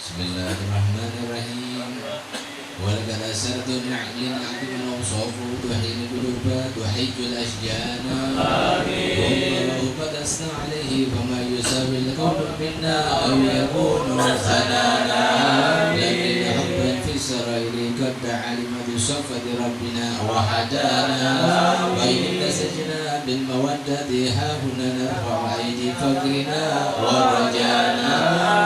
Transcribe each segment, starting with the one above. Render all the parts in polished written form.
Bismillahirrahmanirrahim. ولقد أسرت النعم من أوصافه تحيي القلوب تحج الأشجان والله قد أثنى عليه فما يساوي القول منا أو يكون ثنانا لكن حبا في السرائر قد علم بصفة ربنا وحدانا وإن انتسجنا بالمودة ها هنا نرفع أيدي فقرنا ورجانا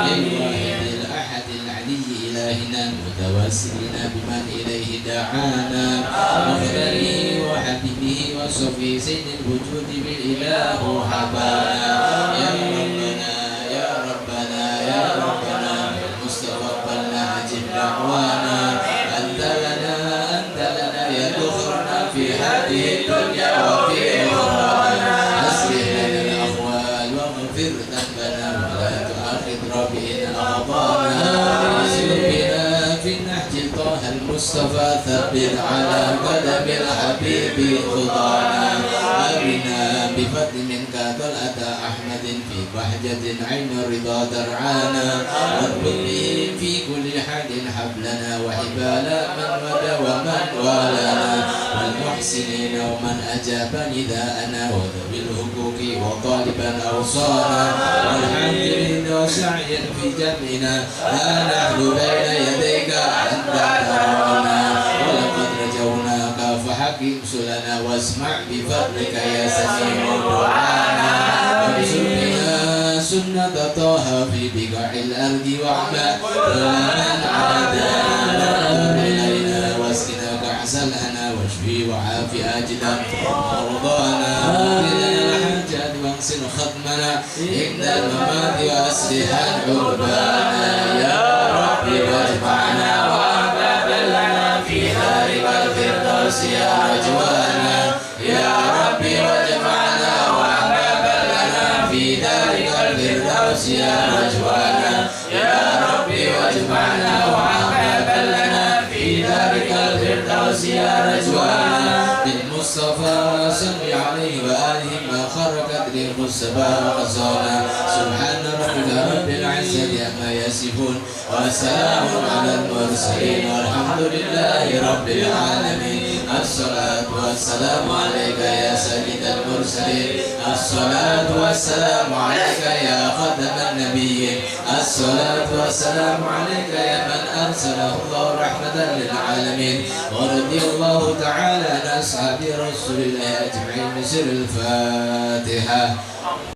للواحد الأحد العلي إلهنا متوسلين بمن إليه دعانا مختاره وحبيبه وصفي سيد الوجود بالإله حبانا يا ربنا يا ربنا يا ربنا بالمصطفى قبلنا أجب دعوانا أنت لنا يا ذخرنا في هذه الدنيا وفي أخرانا أصلح لنا الأحوال واغفر ذنبنا ولا تؤاخذ ربنا أخطانا في النهج طه المصطفى ثبت على قدم الحبيب خطانا أرنا بفضل منك طلعة أحمد في بهجة عين الرضا درعانا واربط به في كل حال حبلنا وحبال من مدى ومن والانا والمحسنين ومن أجاب نداءنا وذوي الحقوق وطالبا أوصانا والحمد لله سعيا في جمعنا ها نحن بين يديك أنت ترانا ولقد رجوناك فحكم سلنا واسمع بفضلك يا سميع دعانا وبسرنا سنة طه في بقاع الأرض واعمى من عادانا إلينا واسقنا كأس الهنا واشفي وعافي أجدا مرضانا لنا الحاجات واغسل ختمنا عند الممات وأصلح عربانا يا ربي واجمعنا وأحبابا لنا في دار الفردوس يا رجوانا يا ربي واجمعنا وأحبابا لنا في دار الفردوس يا رجوانا يا ربي واجمعنا وأحبابا لنا في دار الفردوس يا رجوانا بالمصطفى صل عليه وآله ما خرقت ريح السبا وخزانا سبحان ربك رب العزة عما يصفون وسلام على المرسلين والحمد لله رب العالمين الصلاة والسلام عليك يا سيد المرسلين الصلاة والسلام عليك يا خاتم النبيين الصلاة والسلام عليك يا من أرسله الله رحمة للعالمين ورضي الله تعالى عن أصحاب رسول الله أجمعين بسر الفاتحة.